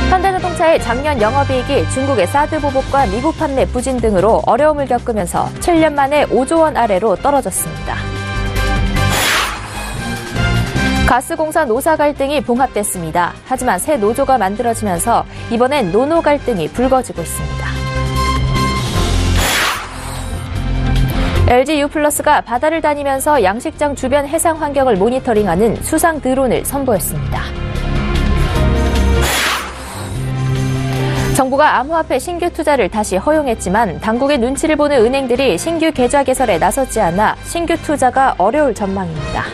현대자동차의 작년 영업이익이 중국의 사드 보복과 미국 판매 부진 등으로 어려움을 겪으면서 7년 만에 5조 원 아래로 떨어졌습니다. 가스공사 노사 갈등이 봉합됐습니다. 하지만 새 노조가 만들어지면서 이번엔 노노 갈등이 불거지고 있습니다. LG U+가 바다를 다니면서 양식장 주변 해상 환경을 모니터링하는 수상 드론을 선보였습니다. 정부가 암호화폐 신규 투자를 다시 허용했지만 당국의 눈치를 보는 은행들이 신규 계좌 개설에 나서지 않아 신규 투자가 어려울 전망입니다.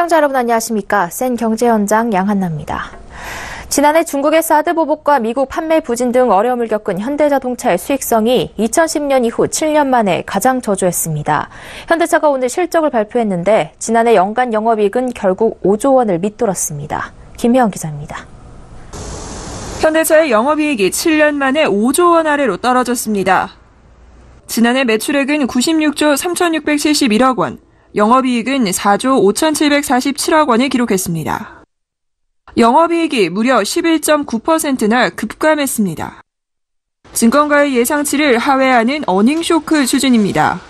시청자 여러분 안녕하십니까? 센 경제현장 양한나입니다. 지난해 중국의 사드 보복과 미국 판매 부진 등 어려움을 겪은 현대자동차의 수익성이 2010년 이후 7년 만에 가장 저조했습니다. 현대차가 오늘 실적을 발표했는데 지난해 연간 영업이익은 결국 5조 원을 밑돌았습니다. 김혜영 기자입니다. 현대차의 영업이익이 7년 만에 5조 원 아래로 떨어졌습니다. 지난해 매출액은 96조 3,671억 원, 영업이익은 4조 5,747억 원을 기록했습니다. 영업이익이 무려 11.9%나 급감했습니다. 증권가의 예상치를 하회하는 어닝쇼크 수준입니다.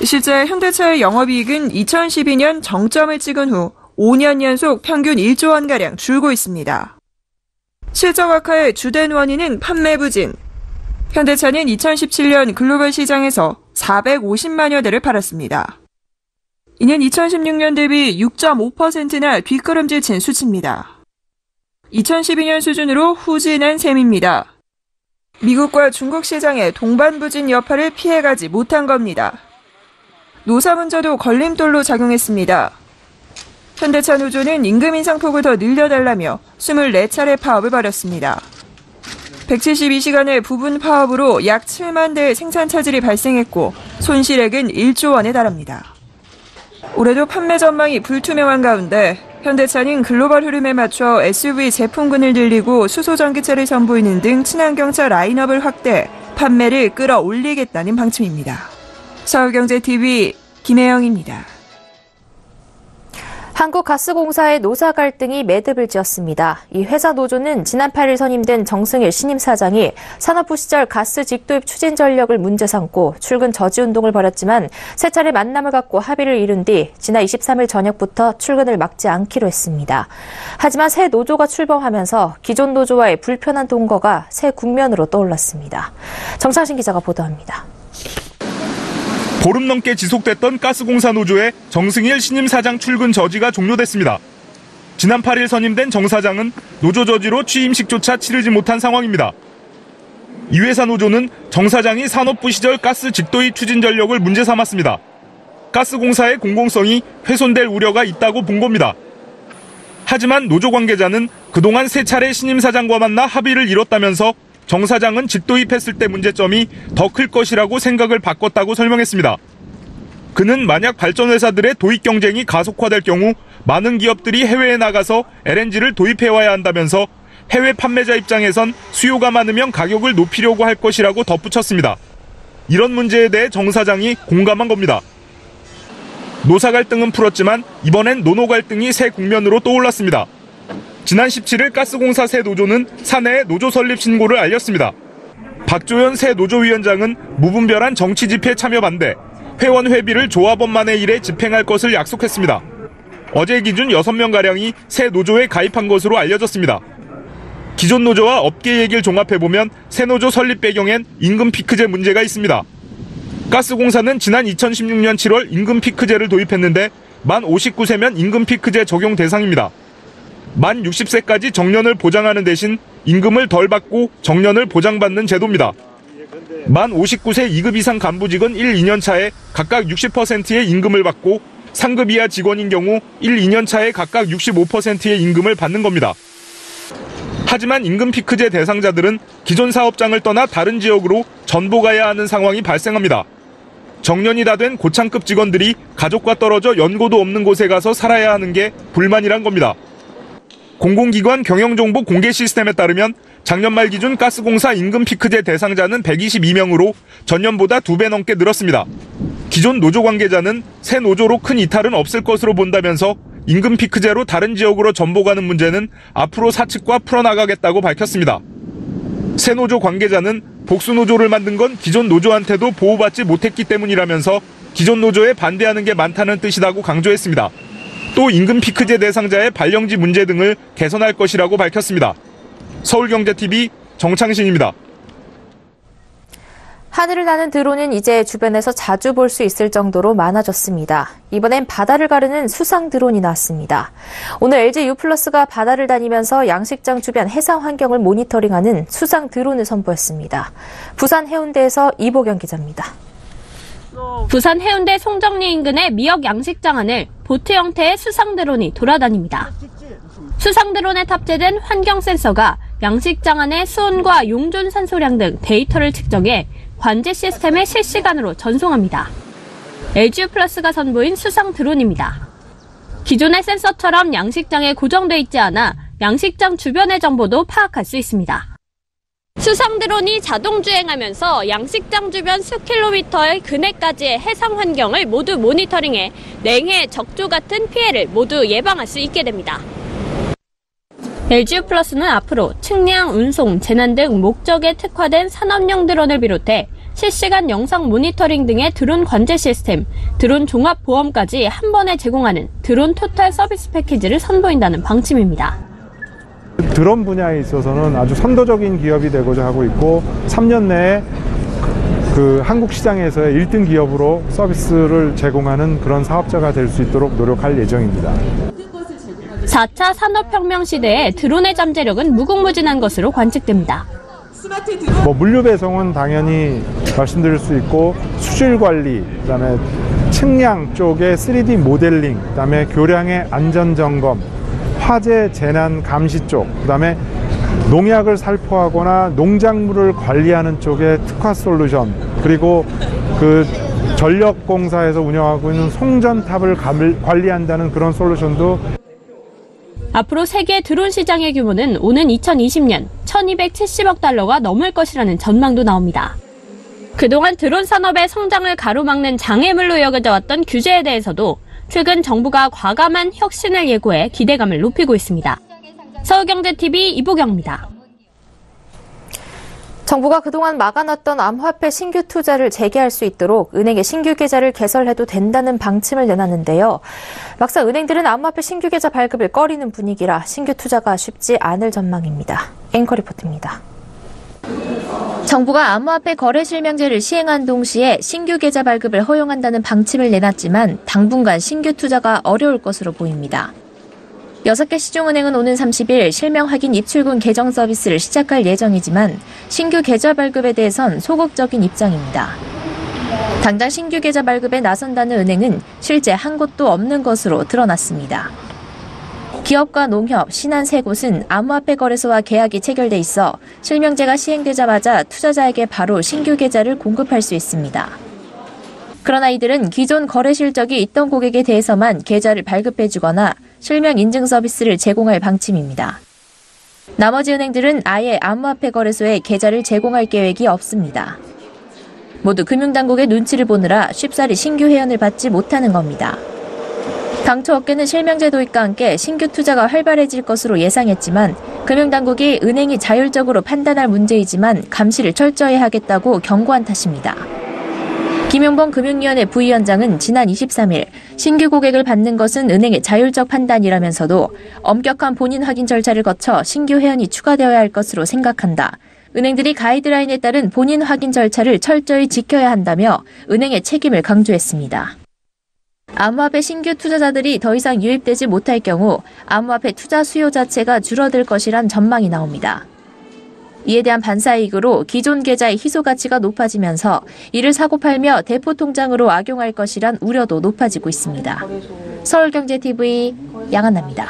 실제 현대차의 영업이익은 2012년 정점을 찍은 후 5년 연속 평균 1조 원가량 줄고 있습니다. 실적 악화의 주된 원인은 판매 부진. 현대차는 2017년 글로벌 시장에서 450만여 대를 팔았습니다. 이는 2016년 대비 6.5%나 뒷걸음질 친 수치입니다. 2012년 수준으로 후진한 셈입니다. 미국과 중국 시장의 동반부진 여파를 피해가지 못한 겁니다. 노사 문제도 걸림돌로 작용했습니다. 현대차 노조는 임금 인상폭을 더 늘려달라며 24차례 파업을 벌였습니다. 172시간의 부분 파업으로 약 7만 대의 생산 차질이 발생했고 손실액은 1조 원에 달합니다. 올해도 판매 전망이 불투명한 가운데 현대차는 글로벌 흐름에 맞춰 SUV 제품군을 늘리고 수소전기차를 선보이는 등 친환경차 라인업을 확대, 판매를 끌어올리겠다는 방침입니다. 서울경제TV 김혜영입니다. 한국가스공사의 노사 갈등이 매듭을 지었습니다. 이 회사 노조는 지난 8일 선임된 정승일 신임 사장이 산업부 시절 가스 직도입 추진 전력을 문제 삼고 출근 저지 운동을 벌였지만 세 차례 만남을 갖고 합의를 이룬 뒤 지난 23일 저녁부터 출근을 막지 않기로 했습니다. 하지만 새 노조가 출범하면서 기존 노조와의 불편한 동거가 새 국면으로 떠올랐습니다. 정상신 기자가 보도합니다. 보름 넘게 지속됐던 가스공사 노조의 정승일 신임 사장 출근 저지가 종료됐습니다. 지난 8일 선임된 정 사장은 노조 저지로 취임식조차 치르지 못한 상황입니다. 이 회사 노조는 정 사장이 산업부 시절 가스 직도입 추진 전력을 문제 삼았습니다. 가스공사의 공공성이 훼손될 우려가 있다고 본 겁니다. 하지만 노조 관계자는 그동안 세 차례 신임 사장과 만나 합의를 이뤘다면서 정 사장은 직도입했을 때 문제점이 더 클 것이라고 생각을 바꿨다고 설명했습니다. 그는 만약 발전회사들의 도입 경쟁이 가속화될 경우 많은 기업들이 해외에 나가서 LNG를 도입해와야 한다면서 해외 판매자 입장에선 수요가 많으면 가격을 높이려고 할 것이라고 덧붙였습니다. 이런 문제에 대해 정 사장이 공감한 겁니다. 노사 갈등은 풀었지만 이번엔 노노 갈등이 새 국면으로 떠올랐습니다. 지난 17일 가스공사 새 노조는 사내에 노조 설립 신고를 알렸습니다. 박조연 새 노조위원장은 무분별한 정치 집회 참여 반대, 회원 회비를 조합원만의 일에 집행할 것을 약속했습니다. 어제 기준 6명가량이 새 노조에 가입한 것으로 알려졌습니다. 기존 노조와 업계 얘기를 종합해보면 새 노조 설립 배경엔 임금 피크제 문제가 있습니다. 가스공사는 지난 2016년 7월 임금 피크제를 도입했는데 만 59세면 임금 피크제 적용 대상입니다. 만 60세까지 정년을 보장하는 대신 임금을 덜 받고 정년을 보장받는 제도입니다. 만 59세 2급 이상 간부직은 1, 2년 차에 각각 60%의 임금을 받고 상급 이하 직원인 경우 1, 2년 차에 각각 65%의 임금을 받는 겁니다. 하지만 임금 피크제 대상자들은 기존 사업장을 떠나 다른 지역으로 전보 가야 하는 상황이 발생합니다. 정년이 다 된 고창급 직원들이 가족과 떨어져 연고도 없는 곳에 가서 살아야 하는 게 불만이란 겁니다. 공공기관 경영정보 공개 시스템에 따르면 작년 말 기준 가스공사 임금 피크제 대상자는 122명으로 전년보다 2배 넘게 늘었습니다. 기존 노조 관계자는 새 노조로 큰 이탈은 없을 것으로 본다면서 임금 피크제로 다른 지역으로 전보가는 문제는 앞으로 사측과 풀어나가겠다고 밝혔습니다. 새 노조 관계자는 복수 노조를 만든 건 기존 노조한테도 보호받지 못했기 때문이라면서 기존 노조에 반대하는 게 많다는 뜻이라고 강조했습니다. 또 임금 피크제 대상자의 발령지 문제 등을 개선할 것이라고 밝혔습니다. 서울경제TV 정창신입니다. 하늘을 나는 드론은 이제 주변에서 자주 볼 수 있을 정도로 많아졌습니다. 이번엔 바다를 가르는 수상 드론이 나왔습니다. 오늘 LG U+가 바다를 다니면서 양식장 주변 해상 환경을 모니터링하는 수상 드론을 선보였습니다. 부산 해운대에서 이보경 기자입니다. 부산 해운대 송정리 인근의 미역 양식장 안을 보트 형태의 수상 드론이 돌아다닙니다. 수상 드론에 탑재된 환경 센서가 양식장 안의 수온과 용존 산소량 등 데이터를 측정해 관제 시스템에 실시간으로 전송합니다. LG U+가 선보인 수상 드론입니다. 기존의 센서처럼 양식장에 고정돼 있지 않아 양식장 주변의 정보도 파악할 수 있습니다. 수상 드론이 자동 주행하면서 양식장 주변 수킬로미터의 근해까지의 해상 환경을 모두 모니터링해 냉해, 적조 같은 피해를 모두 예방할 수 있게 됩니다. LG U+는 앞으로 측량, 운송, 재난 등 목적에 특화된 산업용 드론을 비롯해 실시간 영상 모니터링 등의 드론 관제 시스템, 드론 종합 보험까지 한 번에 제공하는 드론 토탈 서비스 패키지를 선보인다는 방침입니다. 드론 분야에 있어서는 아주 선도적인 기업이 되고자 하고 있고 3년 내에 한국 시장에서의 1등 기업으로 서비스를 제공하는 그런 사업자가 될 수 있도록 노력할 예정입니다. 4차 산업혁명 시대에 드론의 잠재력은 무궁무진한 것으로 관측됩니다. 물류 배송은 당연히 말씀드릴 수 있고 수질 관리, 그다음에 측량 쪽의 3D 모델링, 그다음에 교량의 안전 점검, 화재 재난 감시 쪽, 그다음에 농약을 살포하거나 농작물을 관리하는 쪽의 특화 솔루션, 그리고 전력공사에서 운영하고 있는 송전탑을 관리한다는 그런 솔루션도. 앞으로 세계 드론 시장의 규모는 오는 2020년 1270억 달러가 넘을 것이라는 전망도 나옵니다. 그동안 드론 산업의 성장을 가로막는 장애물로 여겨져 왔던 규제에 대해서도 최근 정부가 과감한 혁신을 예고해 기대감을 높이고 있습니다. 서울경제TV 이보경입니다. 정부가 그동안 막아놨던 암호화폐 신규 투자를 재개할 수 있도록 은행에 신규 계좌를 개설해도 된다는 방침을 내놨는데요. 막상 은행들은 암호화폐 신규 계좌 발급을 꺼리는 분위기라 신규 투자가 쉽지 않을 전망입니다. 앵커 리포트입니다. 정부가 암호화폐 거래 실명제를 시행한 동시에 신규 계좌 발급을 허용한다는 방침을 내놨지만 당분간 신규 투자가 어려울 것으로 보입니다. 6개 시중은행은 오는 30일 실명 확인 입출금 계정 서비스를 시작할 예정이지만 신규 계좌 발급에 대해선 소극적인 입장입니다. 당장 신규 계좌 발급에 나선다는 은행은 실제 한 곳도 없는 것으로 드러났습니다. 기업과 농협, 신한 세 곳은 암호화폐 거래소와 계약이 체결돼 있어 실명제가 시행되자마자 투자자에게 바로 신규 계좌를 공급할 수 있습니다. 그러나 이들은 기존 거래 실적이 있던 고객에 대해서만 계좌를 발급해주거나 실명 인증 서비스를 제공할 방침입니다. 나머지 은행들은 아예 암호화폐 거래소에 계좌를 제공할 계획이 없습니다. 모두 금융당국의 눈치를 보느라 쉽사리 신규 회원을 받지 못하는 겁니다. 당초 업계는 실명제 도입과 함께 신규 투자가 활발해질 것으로 예상했지만 금융당국이 은행이 자율적으로 판단할 문제이지만 감시를 철저히 하겠다고 경고한 탓입니다. 김용범 금융위원회 부위원장은 지난 23일 신규 고객을 받는 것은 은행의 자율적 판단이라면서도 엄격한 본인 확인 절차를 거쳐 신규 회원이 추가되어야 할 것으로 생각한다. 은행들이 가이드라인에 따른 본인 확인 절차를 철저히 지켜야 한다며 은행의 책임을 강조했습니다. 암호화폐 신규 투자자들이 더 이상 유입되지 못할 경우 암호화폐 투자 수요 자체가 줄어들 것이란 전망이 나옵니다. 이에 대한 반사이익으로 기존 계좌의 희소 가치가 높아지면서 이를 사고 팔며 대포 통장으로 악용할 것이란 우려도 높아지고 있습니다. 서울경제TV 양한나입니다.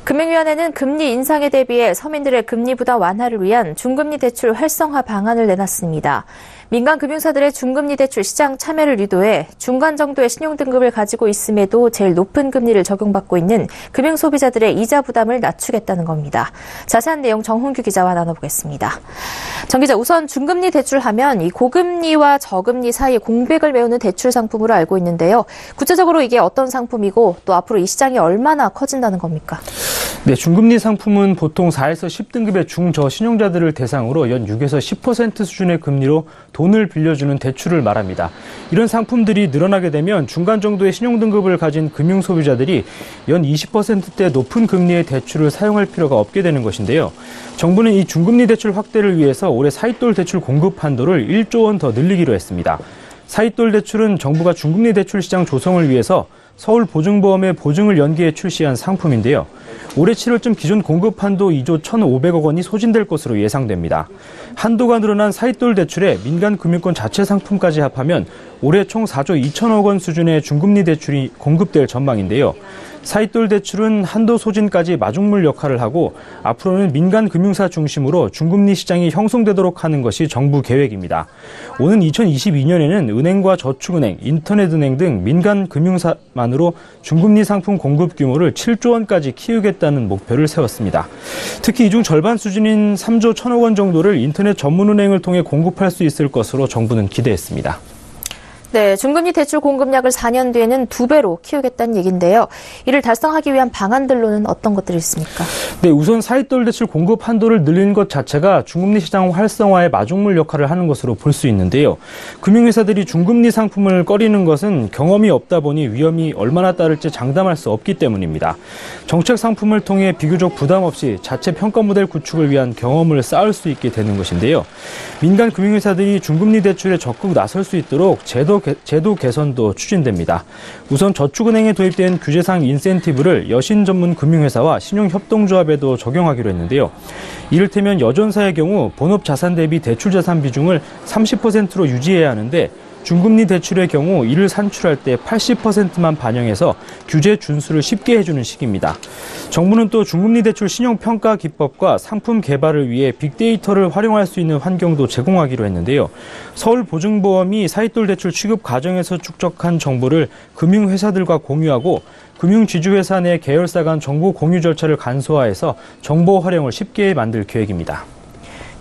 금융위원회는 금리 인상에 대비해 서민들의 금리 부담 완화를 위한 중금리 대출 활성화 방안을 내놨습니다. 민간 금융사들의 중금리 대출 시장 참여를 유도해 중간 정도의 신용등급을 가지고 있음에도 제일 높은 금리를 적용받고 있는 금융소비자들의 이자 부담을 낮추겠다는 겁니다. 자세한 내용 정훈규 기자와 나눠보겠습니다. 정 기자, 우선 중금리 대출하면 이 고금리와 저금리 사이에 공백을 메우는 대출 상품으로 알고 있는데요. 구체적으로 이게 어떤 상품이고 또 앞으로 이 시장이 얼마나 커진다는 겁니까? 네, 중금리 상품은 보통 4에서 10등급의 중저신용자들을 대상으로 연 6에서 10% 수준의 금리로 돈을 빌려주는 대출을 말합니다. 이런 상품들이 늘어나게 되면 중간 정도의 신용등급을 가진 금융소비자들이 연 20%대 높은 금리의 대출을 사용할 필요가 없게 되는 것인데요. 정부는 이 중금리 대출 확대를 위해서 올해 사윗돌 대출 공급 한도를 1조 원 더 늘리기로 했습니다. 사윗돌 대출은 정부가 중금리 대출 시장 조성을 위해서 서울보증보험의 보증을 연기해 출시한 상품인데요. 올해 7월쯤 기존 공급 한도 2조 1,500억 원이 소진될 것으로 예상됩니다. 한도가 늘어난 사윗돌 대출에 민간 금융권 자체 상품까지 합하면 올해 총 4조 2천억 원 수준의 중금리 대출이 공급될 전망인데요. 사윗돌 대출은 한도 소진까지 마중물 역할을 하고 앞으로는 민간 금융사 중심으로 중금리 시장이 형성되도록 하는 것이 정부 계획입니다. 오는 2022년에는 은행과 저축은행, 인터넷은행 등 민간 금융사만으로 중금리 상품 공급 규모를 7조 원까지 키우겠다는 목표를 세웠습니다. 특히 이 중 절반 수준인 3조 1천억 원 정도를 인터넷 전문은행을 통해 공급할 수 있을 것으로 정부는 기대했습니다. 네, 중금리 대출 공급량을 4년 뒤에는 2배로 키우겠다는 얘기인데요. 이를 달성하기 위한 방안들로는 어떤 것들이 있습니까? 네, 우선 사윗돌 대출 공급 한도를 늘리는 것 자체가 중금리 시장 활성화에 마중물 역할을 하는 것으로 볼 수 있는데요. 금융회사들이 중금리 상품을 꺼리는 것은 경험이 없다 보니 위험이 얼마나 따를지 장담할 수 없기 때문입니다. 정책 상품을 통해 비교적 부담 없이 자체 평가 모델 구축을 위한 경험을 쌓을 수 있게 되는 것인데요. 민간 금융회사들이 중금리 대출에 적극 나설 수 있도록 제도 개선도 추진됩니다. 우선 저축은행에 도입된 규제상 인센티브를 여신 전문 금융회사와 신용협동조합에도 적용하기로 했는데요. 이를테면 여전사의 경우 본업 자산 대비 대출 자산 비중을 30%로 유지해야 하는데 중금리 대출의 경우 이를 산출할 때 80%만 반영해서 규제 준수를 쉽게 해주는 식입니다. 정부는 또 중금리 대출 신용평가 기법과 상품 개발을 위해 빅데이터를 활용할 수 있는 환경도 제공하기로 했는데요. 서울보증보험이 사윗돌 대출 취급 과정에서 축적한 정보를 금융회사들과 공유하고 금융지주회사 내 계열사 간 정보 공유 절차를 간소화해서 정보 활용을 쉽게 만들 계획입니다.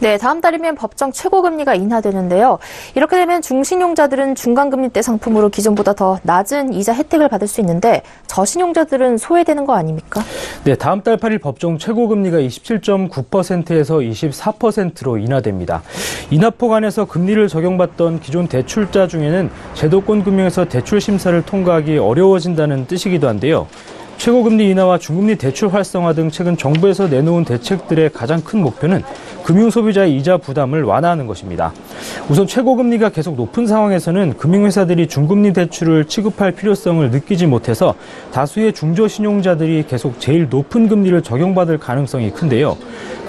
네, 다음 달이면 법정 최고금리가 인하되는데요. 이렇게 되면 중신용자들은 중간금리대 상품으로 기존보다 더 낮은 이자 혜택을 받을 수 있는데 저신용자들은 소외되는 거 아닙니까? 네, 다음 달 8일 법정 최고금리가 27.9%에서 24%로 인하됩니다. 인하폭 안에서 금리를 적용받던 기존 대출자 중에는 제도권 금융에서 대출 심사를 통과하기 어려워진다는 뜻이기도 한데요. 최고금리 인하와 중금리 대출 활성화 등 최근 정부에서 내놓은 대책들의 가장 큰 목표는 금융소비자의 이자 부담을 완화하는 것입니다. 우선 최고금리가 계속 높은 상황에서는 금융회사들이 중금리 대출을 취급할 필요성을 느끼지 못해서 다수의 중저신용자들이 계속 제일 높은 금리를 적용받을 가능성이 큰데요.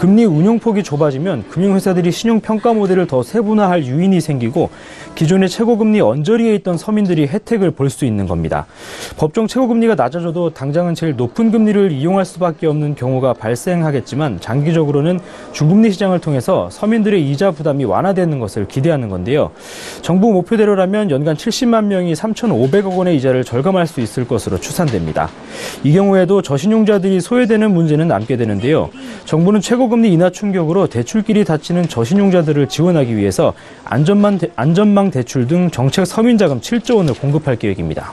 금리 운용폭이 좁아지면 금융회사들이 신용평가 모델을 더 세분화할 유인이 생기고 기존의 최고금리 언저리에 있던 서민들이 혜택을 볼 수 있는 겁니다. 법정 최고금리가 낮아져도 당장은 제일 높은 금리를 이용할 수밖에 없는 경우가 발생하겠지만 장기적으로는 중금리 시장을 통해서 서민들의 이자 부담이 완화되는 것을 기대하는 건데요. 정부 목표대로라면 연간 70만 명이 3,500억 원의 이자를 절감할 수 있을 것으로 추산됩니다. 이 경우에도 저신용자들이 소외되는 문제는 남게 되는데요. 정부는 최고금리 인하 충격으로 대출길이 닫히는 저신용자들을 지원하기 위해서 안전망 대출 등 정책 서민자금 7조 원을 공급할 계획입니다.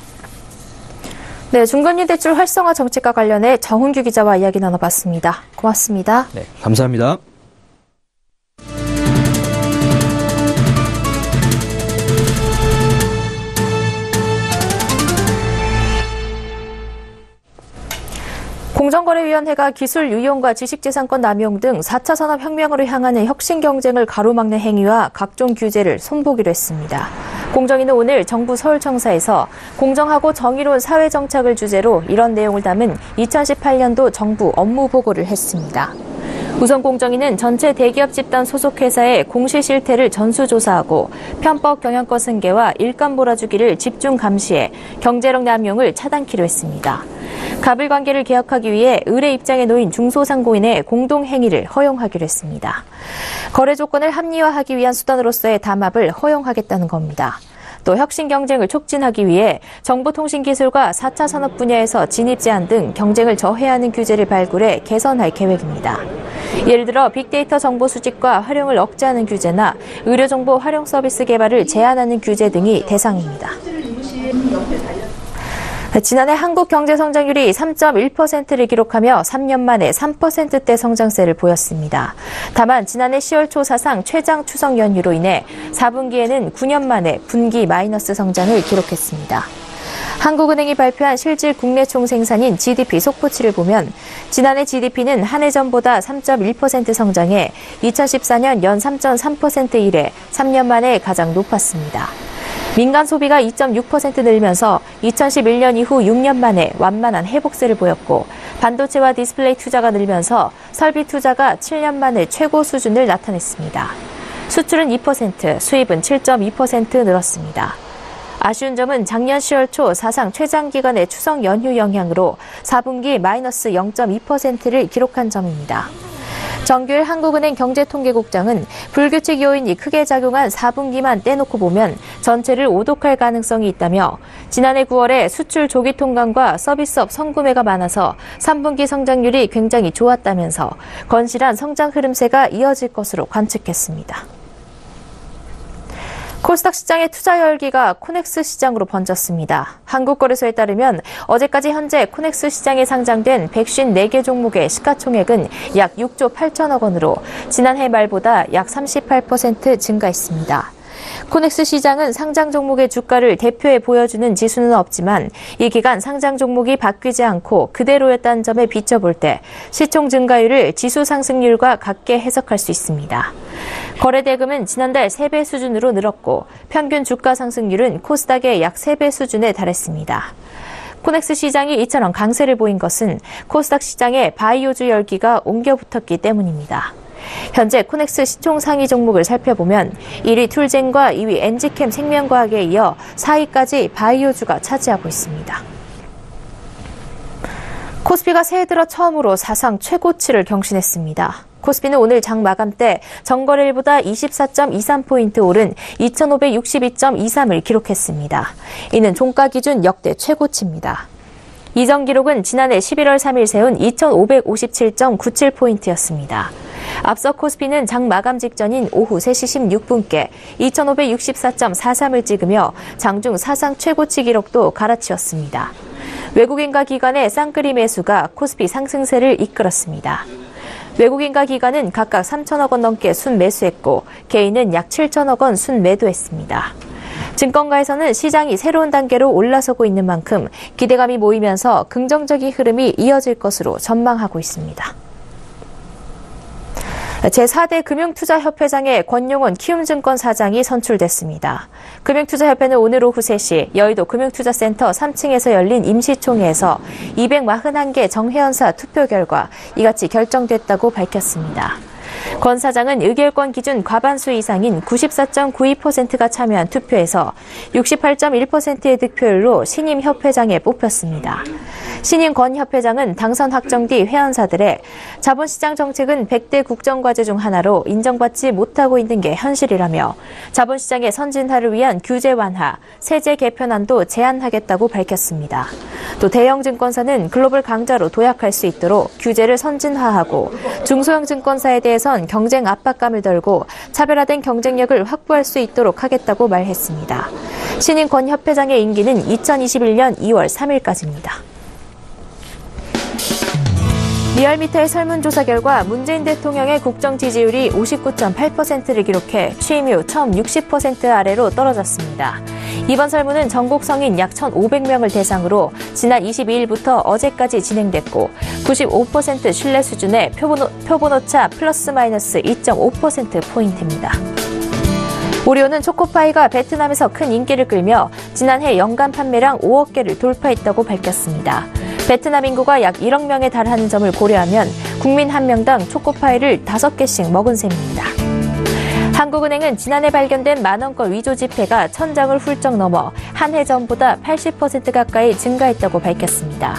네, 중금리 대출 활성화 정책과 관련해 정훈규 기자와 이야기 나눠봤습니다. 고맙습니다. 네, 감사합니다. 공정거래위원회가 기술 유용과 지식재산권 남용 등 4차 산업혁명으로 향하는 혁신 경쟁을 가로막는 행위와 각종 규제를 손보기로 했습니다. 공정위는 오늘 정부 서울청사에서 공정하고 정의로운 사회정착을 주제로 이런 내용을 담은 2018년도 정부 업무 보고를 했습니다. 우선 공정위는 전체 대기업 집단 소속 회사의 공시 실태를 전수조사하고 편법 경영권 승계와 일감 몰아주기를 집중 감시해 경제력 남용을 차단키로 했습니다. 가불관계를 개혁하기 위해 의뢰 입장에 놓인 중소상공인의 공동행위를 허용하기로 했습니다. 거래 조건을 합리화하기 위한 수단으로서의 담합을 허용하겠다는 겁니다. 또 혁신 경쟁을 촉진하기 위해 정보통신기술과 4차 산업 분야에서 진입 제한 등 경쟁을 저해하는 규제를 발굴해 개선할 계획입니다. 예를 들어 빅데이터 정보 수집과 활용을 억제하는 규제나 의료정보 활용 서비스 개발을 제한하는 규제 등이 대상입니다. 지난해 한국 경제 성장률이 3.1%를 기록하며 3년 만에 3%대 성장세를 보였습니다. 다만 지난해 10월 초 사상 최장 추석 연휴로 인해 4분기에는 9년 만에 분기 마이너스 성장을 기록했습니다. 한국은행이 발표한 실질 국내 총생산인 GDP 속보치를 보면 지난해 GDP는 한 해 전보다 3.1% 성장해 2014년 연 3.3% 이래 3년 만에 가장 높았습니다. 민간 소비가 2.6% 늘면서 2011년 이후 6년 만에 완만한 회복세를 보였고 반도체와 디스플레이 투자가 늘면서 설비 투자가 7년 만에 최고 수준을 나타냈습니다. 수출은 2%, 수입은 7.2% 늘었습니다. 아쉬운 점은 작년 10월 초 사상 최장 기간의 추석 연휴 영향으로 4분기 마이너스 0.2%를 기록한 점입니다. 정규일 한국은행 경제통계국장은 불규칙 요인이 크게 작용한 4분기만 떼놓고 보면 전체를 오독할 가능성이 있다며 지난해 9월에 수출 조기 통관과 서비스업 선구매가 많아서 3분기 성장률이 굉장히 좋았다면서 건실한 성장 흐름세가 이어질 것으로 관측했습니다. 코스닥 시장의 투자 열기가 코넥스 시장으로 번졌습니다. 한국거래소에 따르면 어제까지 현재 코넥스 시장에 상장된 154개 종목의 시가총액은 약 6조 8천억 원으로 지난해 말보다 약 38% 증가했습니다. 코넥스 시장은 상장 종목의 주가를 대표해 보여주는 지수는 없지만 이 기간 상장 종목이 바뀌지 않고 그대로였다는 점에 비춰볼 때 시총 증가율을 지수 상승률과 같게 해석할 수 있습니다. 거래 대금은 지난달 3배 수준으로 늘었고 평균 주가 상승률은 코스닥의 약 3배 수준에 달했습니다. 코넥스 시장이 이처럼 강세를 보인 것은 코스닥 시장의 바이오주 열기가 옮겨 붙었기 때문입니다. 현재 코넥스 시총 상위 종목을 살펴보면 1위 툴젠과 2위 엔지캠 생명과학에 이어 4위까지 바이오주가 차지하고 있습니다. 코스피가 새해 들어 처음으로 사상 최고치를 경신했습니다. 코스피는 오늘 장 마감 때 전거래일보다 24.23포인트 오른 2562.23을 기록했습니다. 이는 종가 기준 역대 최고치입니다. 이전 기록은 지난해 11월 3일 세운 2557.97포인트였습니다. 앞서 코스피는 장 마감 직전인 오후 3시 16분께 2564.43을 찍으며 장중 사상 최고치 기록도 갈아치웠습니다. 외국인과 기관의 쌍끌이 매수가 코스피 상승세를 이끌었습니다. 외국인과 기관은 각각 3천억 원 넘게 순매수했고 개인은 약 7천억 원 순매도했습니다. 증권가에서는 시장이 새로운 단계로 올라서고 있는 만큼 기대감이 모이면서 긍정적인 흐름이 이어질 것으로 전망하고 있습니다. 제4대 금융투자협회장에 권용원 키움증권 사장이 선출됐습니다. 금융투자협회는 오늘 오후 3시 여의도 금융투자센터 3층에서 열린 임시총회에서 241개 정회원사 투표 결과 이같이 결정됐다고 밝혔습니다. 권 사장은 의결권 기준 과반수 이상인 94.92%가 참여한 투표에서 68.1%의 득표율로 신임 협회장에 뽑혔습니다. 신임 권 협회장은 당선 확정 뒤 회원사들의 자본시장 정책은 100대 국정과제 중 하나로 인정받지 못하고 있는 게 현실이라며 자본시장의 선진화를 위한 규제 완화, 세제 개편안도 제안하겠다고 밝혔습니다. 또 대형 증권사는 글로벌 강자로 도약할 수 있도록 규제를 선진화하고 중소형 증권사에 대해선 경쟁 압박감을 덜고 차별화된 경쟁력을 확보할 수 있도록 하겠다고 말했습니다. 신임 권 협회장의 임기는 2021년 2월 3일까지입니다. 리얼미터의 설문조사 결과 문재인 대통령의 국정 지지율이 59.8%를 기록해 취임 이후 처음 60% 아래로 떨어졌습니다. 이번 설문은 전국 성인 약 1,500명을 대상으로 지난 22일부터 어제까지 진행됐고 95% 신뢰 수준의 표본오차 플러스 마이너스 2.5%포인트입니다. 오리오는 초코파이가 베트남에서 큰 인기를 끌며 지난해 연간 판매량 5억 개를 돌파했다고 밝혔습니다. 베트남 인구가 약 1억 명에 달하는 점을 고려하면 국민 한 명당 초코파이를 5개씩 먹은 셈입니다. 한국은행은 지난해 발견된 만원권 위조 지폐가 1000장을 훌쩍 넘어 한 해 전보다 80% 가까이 증가했다고 밝혔습니다.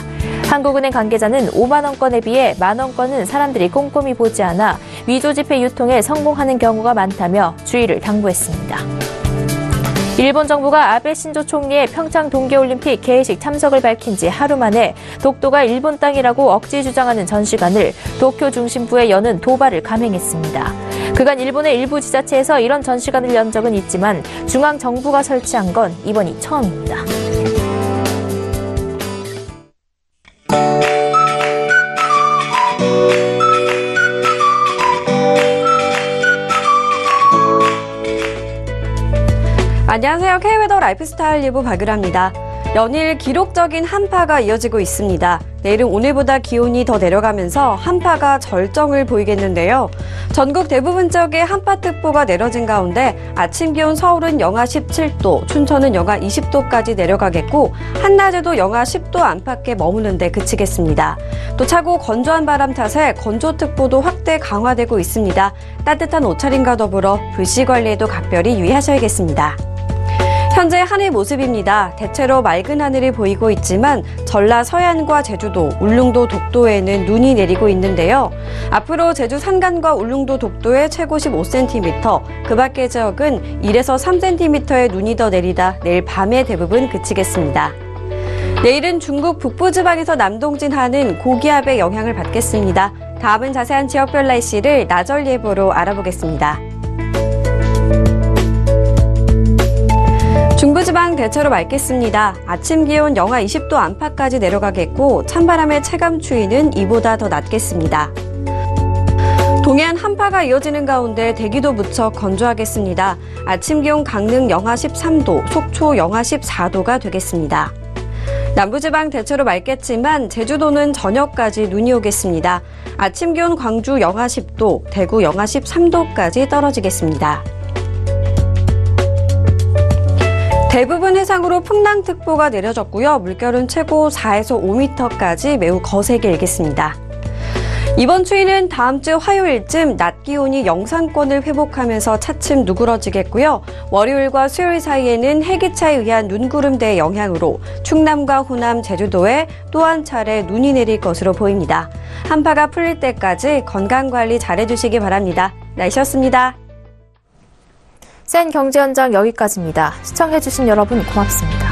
한국은행 관계자는 5만원권에 비해 만원권은 사람들이 꼼꼼히 보지 않아 위조 지폐 유통에 성공하는 경우가 많다며 주의를 당부했습니다. 일본 정부가 아베 신조 총리의 평창 동계올림픽 개회식 참석을 밝힌 지 하루 만에 독도가 일본 땅이라고 억지 주장하는 전시관을 도쿄 중심부에 여는 도발을 감행했습니다. 그간 일본의 일부 지자체에서 이런 전시관을 연 적은 있지만 중앙정부가 설치한 건 이번이 처음입니다. 안녕하세요. K웨더 라이프스타일 예보 박유라입니다. 연일 기록적인 한파가 이어지고 있습니다. 내일은 오늘보다 기온이 더 내려가면서 한파가 절정을 보이겠는데요. 전국 대부분 지역에 한파특보가 내려진 가운데 아침 기온 서울은 영하 17도, 춘천은 영하 20도까지 내려가겠고 한낮에도 영하 10도 안팎에 머무는데 그치겠습니다. 또 차고 건조한 바람 탓에 건조특보도 확대 강화되고 있습니다. 따뜻한 옷차림과 더불어 불씨 관리에도 각별히 유의하셔야겠습니다. 현재 하늘 모습입니다. 대체로 맑은 하늘이 보이고 있지만 전라 서해안과 제주도, 울릉도, 독도에는 눈이 내리고 있는데요. 앞으로 제주 산간과 울릉도, 독도에 최고 15cm, 그 밖의 지역은 1에서 3cm의 눈이 더 내리다 내일 밤에 대부분 그치겠습니다. 내일은 중국 북부지방에서 남동진하는 고기압의 영향을 받겠습니다. 다음은 자세한 지역별 날씨를 나절 예보로 알아보겠습니다. 중부지방 대체로 맑겠습니다. 아침 기온 영하 20도 안팎까지 내려가겠고 찬바람의 체감 추위는 이보다 더 낮겠습니다. 동해안 한파가 이어지는 가운데 대기도 무척 건조하겠습니다. 아침 기온 강릉 영하 13도, 속초 영하 14도가 되겠습니다. 남부지방 대체로 맑겠지만 제주도는 저녁까지 눈이 오겠습니다. 아침 기온 광주 영하 10도, 대구 영하 13도까지 떨어지겠습니다. 대부분 해상으로 풍랑특보가 내려졌고요. 물결은 최고 4에서 5m까지 매우 거세게 일겠습니다. 이번 추위는 다음 주 화요일쯤 낮 기온이 영상권을 회복하면서 차츰 누그러지겠고요. 월요일과 수요일 사이에는 해기차에 의한 눈구름대의 영향으로 충남과 호남, 제주도에 또 한 차례 눈이 내릴 것으로 보입니다. 한파가 풀릴 때까지 건강관리 잘해주시기 바랍니다. 날씨였습니다. 센 경제 현장 여기까지입니다. 시청해주신 여러분 고맙습니다.